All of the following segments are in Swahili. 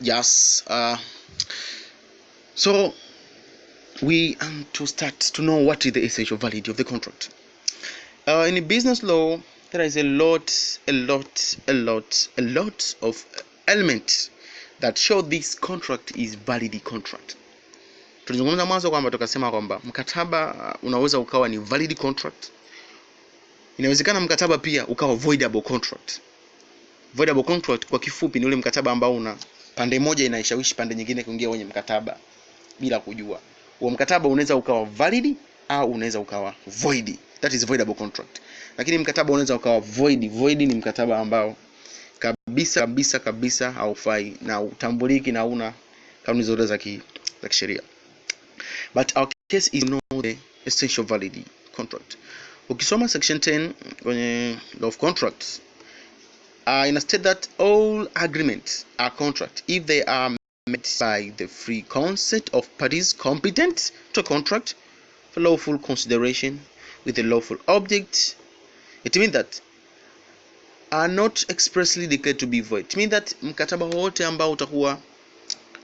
Yes. So we to start to know what is the essential validity of the contract. In business law, there is a lot of elements that show this contract is valid contract. Tulizungumza mwanzo kwamba tukasema kwamba mkataba unaweza ukawa ni valid contract. Inawezekana mkataba pia ukawa voidable contract. Voidable contract kwa kifupi ni ule mkataba ambao una pande moja inaishawishi pande nyingine kuingia kwenye mkataba bila kujua. Huo mkataba unaweza ukawa valid au unaweza ukawa void. That is voidable contract. Lakini mkataba unaweza ukawa void. Void ni mkataba ambao kabisa haufai na utambuliki na una kanuni zote za kisheria. But our case is not the essential validity contract. Ukisoma section 10 kwenye law of contracts, instead that all agreements are contract if they are made by the free consent of parties competent to contract for lawful consideration with a lawful object. It means that are not expressly declared to be void. It means that mkataba wote ambao utakuwa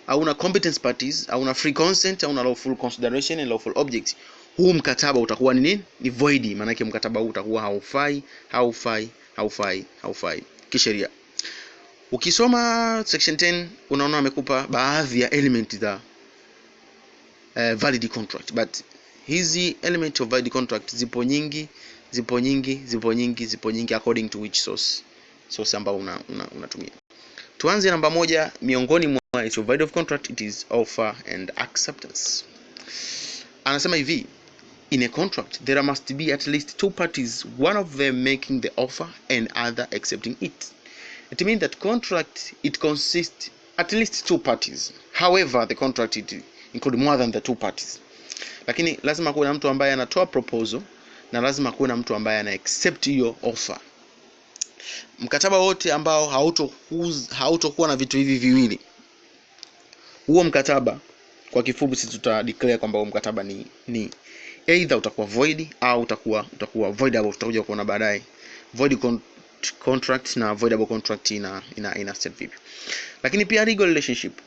hauna competence parties, hauna free consent, hauna lawful consideration and lawful object, huu mkataba utakuwa ni nini? Ni void. Maana yake mkataba huu utakuwa haufai kisheria. Ukisoma section 10 unaona amekupa baadhi ya elements za valid contract, but hizi element of valid contract zipo nyingi according to which source ambao unatumia. Tuanze namba moja miongoni mwa its valid of contract, it is offer and acceptance. Anasema hivi, in a contract there must be at least two parties, one of them making the offer and other accepting it. It means that contract it consists at least two parties. However, the contract it include more than the two parties. Lakini lazima kuwe na mtu ambaye anatoa proposal na lazima kuwe na mtu ambaye ana accept hiyo offer. Mkataba wote ambao hautokuwa na vitu hivi viwili, huo mkataba kwa kifupi sisi tuta declare kwamba huo mkataba ni either utakuwa void au utakuwa voidable. Tutakuja kuona baadaye void contract na voidable contract ina state vipi. Lakini pia legal relationship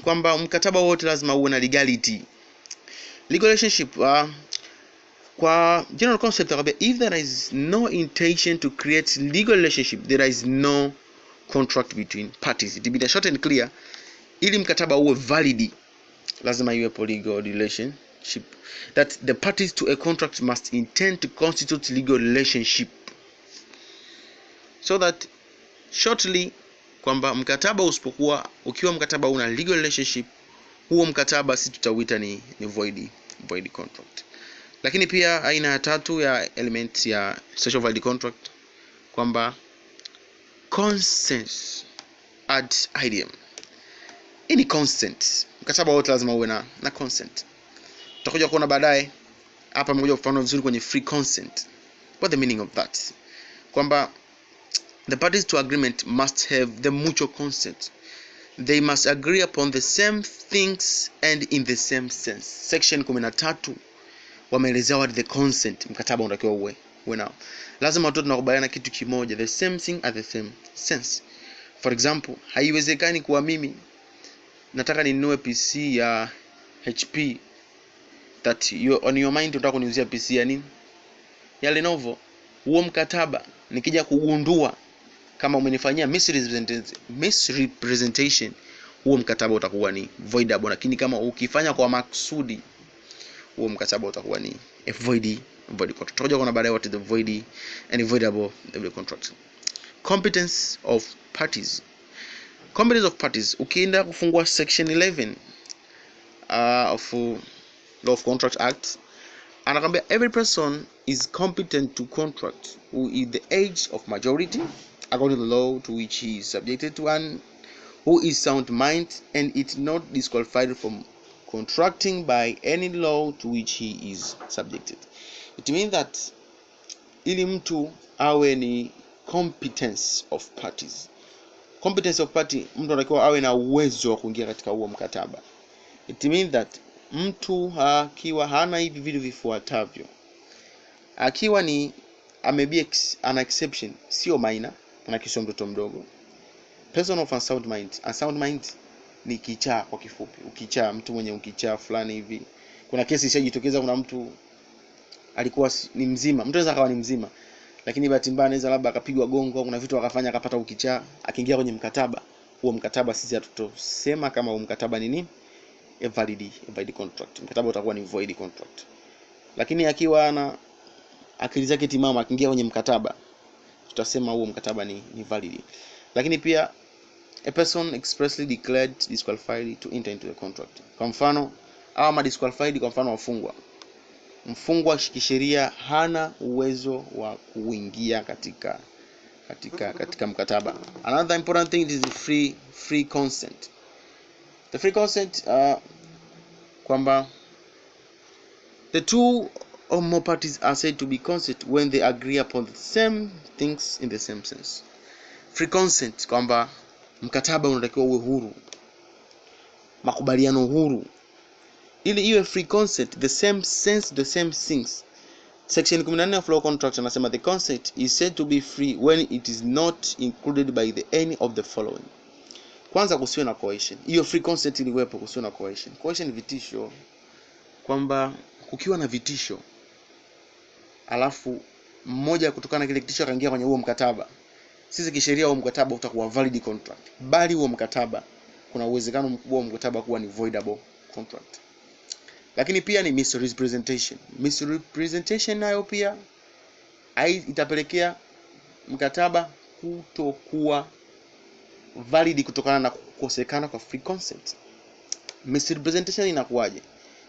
kwamba mkataba wote lazima uwe na legality. Legal relationship kwa general concept if there is no intention to create legal relationship, there is no contract between parties. It be short and clear, ili mkataba uwe valid lazima iwe legal relationship, that the parties to a contract must intend to constitute legal relationship, so that shortly kwamba mkataba ukiwa mkataba una legal relationship, huo mkataba sisi tutauita ni void contract. Lakini pia aina ya tatu ya elements ya social valid contract kwamba consent ad ideum. Ini consent, mkataba wote lazima uwe na consent. Tutakuja kuona baadaye hapa mmoja mfano vizuri kwenye free consent. What the meaning of that? Kwamba the parties to agreement must have the mutual consent. They must agree upon the same things and in the same sense. Section 13 wameelezea what the consent mkataba unatakiwa uwe nao. Lazima watu tunakubaliana kitu kimoja, the same thing at the same sense. For example, haiwezekani kwa mimi nataka ninunue PC ya HP that on your mind unataka kuniuzia PC ya nini? Ya Lenovo. Huo mkataba nikija kugundua kama umenifanyia misrepresentation, huo mkataba utakuwa ni voidable. Lakini kama ukifanya kwa makusudi, huo mkataba utakuwa ni void contract. Tutakuja kuona baadaye what is the void and voidable contract. Competence of parties. Competence of parties, ukienda kufungua section 11 of Law of Contract Act, anakwambia every person is competent to contract who is the age of majority according to the law to which he is subjected to, and who is sound mind and is not disqualified from contracting by any law to which he is subjected. It means that ili mtu awe ni competence of parties. Competence of party, mtu anatakiwa awe na uwezo wa kuingia katika huo mkataba. It means that mtu akiwa hana hivi vitu vifuatavyo, akiwa ni ana exception, sio minor, ana kisio mtoto mdogo, person of unsound mind. Unsound mind ni kichaa kwa kifupi. Ukichaa, mtu mwenye ukichaa fulani hivi. Kuna kesi ishajitokeza, kuna mtu alikuwa ni mzima. Mtu anaweza akawa ni mzima, lakini bahati mbaya anaweza labda akapigwa gongo, kuna vitu akafanya akapata ukichaa, akiingia kwenye mkataba. Huo mkataba sisi hatutosema kama huo mkataba ni nini? A valid contract. Mkataba utakuwa ni void contract. Lakini akiwa ana akili zake timamu, akiingia kwenye mkataba, tutasema huo mkataba ni valid. Lakini pia a person expressly declared disqualified to enter into the contract. Kwa mfano, ama disqualified, kwa mfano mfungwa kisheria hana uwezo wa kuingia katika mkataba. Another important thing is free consent. The free consent, kwamba the two or more parties are said to be consent when they agree upon the same things in the same sense. Free consent, kwamba mkataba unatakiwa uwe huru, makubaliano huru. Ili iwe free consent, the same sense, the same things. Section 14 of law contract anasema the consent is said to be free when it is not included by any of the following. Kwanza, kusiwe na coercion. Hiyo free consent iliwepo, kusiwe na coercion. Coercion ni vitisho, kwamba kukiwa na vitisho alafu mmoja kutokana na kile kitisho akaingia kwenye huo mkataba, sisi kisheria huo mkataba utakuwa valid contract, bali huo mkataba kuna uwezekano mkubwa wa mkataba kuwa ni voidable contract. Lakini pia ni misrepresentation. Misrepresentation nayo pia itapelekea mkataba kutokuwa valid kutokana na kukosekana kwa free consent. Misrepresentation inakuwaje?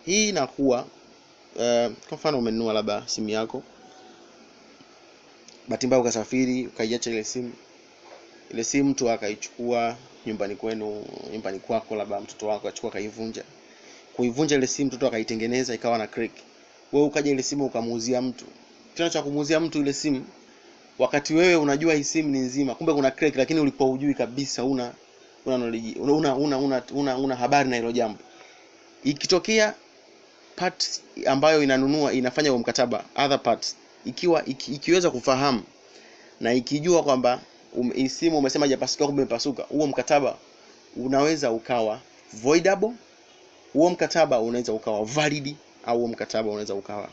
Hii inakuwa kwa mfano umenunua labda simu yako, bahati mbaya ukasafiri ukaiacha ile simu mtu akaichukua nyumbani kwako, labda mtoto wako achukua akaivunja. Kuivunja ile simu mtoto akaitengeneza ikawa na crack. Wewe ukaja ile simu ukamuuzia mtu. Tena cha kumuuzia mtu ile simu wakati wewe unajua hii simu ni nzima, kumbe kuna crack, lakini ulikuwa hujui kabisa, una knowledge, una habari na hilo jambo. Ikitokea part ambayo inanunua inafanya huo mkataba, other parts ikiweza kufahamu na ikijua kwamba simu umesema hajapasuka kumbe imepasuka, huo mkataba unaweza ukawa voidable, huo mkataba unaweza ukawa valid, au huo mkataba unaweza ukawa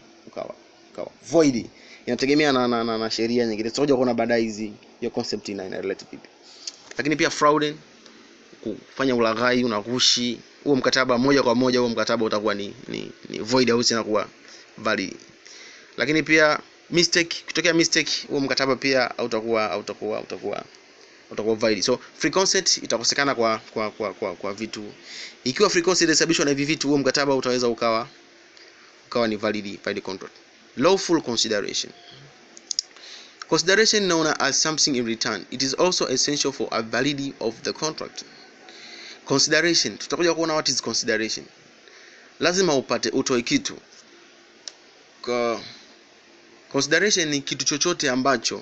void. Inategemea na sheria nyingine. Tutakuja kuona baadaye hizi hiyo concept ina relate vipi. Lakini pia fraud, kufanya ulaghai, unagushi, huo mkataba moja kwa moja huo mkataba utakuwa ni void au sinakuwa valid. Lakini pia mistake, kutokea mistake, huo mkataba pia utakuwa valid. So free consent itakosekana kwa vitu. Ikiwa free consent inasababishwa na hivi vitu, huo mkataba utaweza ukawa ni valid contract. Lawful consideration. Consideration known as something in return. It is also essential for a validity of the contract. Consideration, tutakuja kuona what is consideration. Lazima utoe kitu. Consideration ni kitu chochote ambacho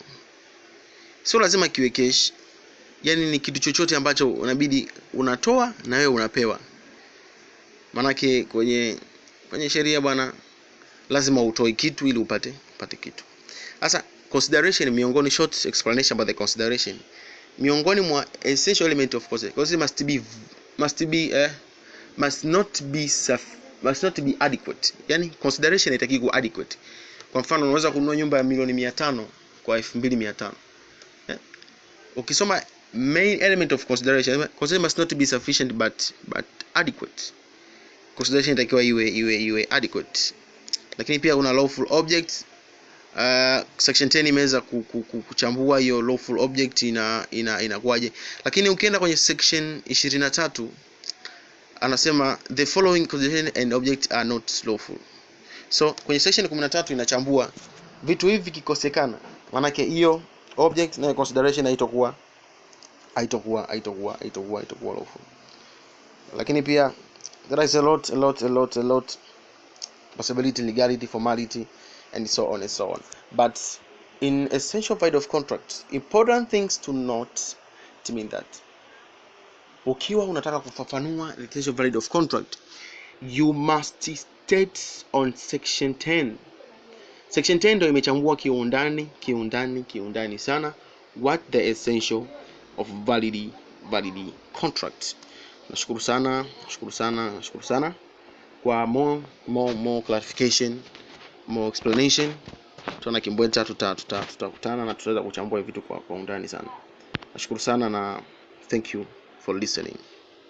sio lazima kiwe cash. Yaani ni kitu chochote ambacho unabidi unatoa na wewe unapewa. Manake kwenye sheria bwana, lazima utoe kitu ili upate kitu. Sasa consideration, miongoni short explanation about the consideration. Miongoni mwa essential element of consideration must not be adequate. Yani consideration haitaki kuwa adequate. Kwa mfano unaweza kununua nyumba ya milioni 500 kwa 2500. Ukisoma main element of consideration must not be sufficient but adequate. Consideration itakiwa iwe adequate. Lakini pia una lawful object. Section 10 imeweza kuchambua hiyo lawful object inakuaje. Lakini ukienda kwenye section 23 anasema the following consideration and object are not lawful. So kwenye section 13 inachambua vitu hivi kikosekana, maana yake hiyo object na consideration haitakuwa lawful. Lakini pia there is a lot possibility, legality, formality and so on. But in essential valid of contract, important things to note to mean that ukiwa unataka kufafanua essential valid of contract, you must state on section 10. Section 10 ndio imechambua kiundani sana what the essential of valid contract. Nashukuru sana kwa more clarification, more explanation. Tuna Kimbweta tutakutana na tutaweza kuchambua vitu kwa undani sana. Nashukuru sana na thank you for listening.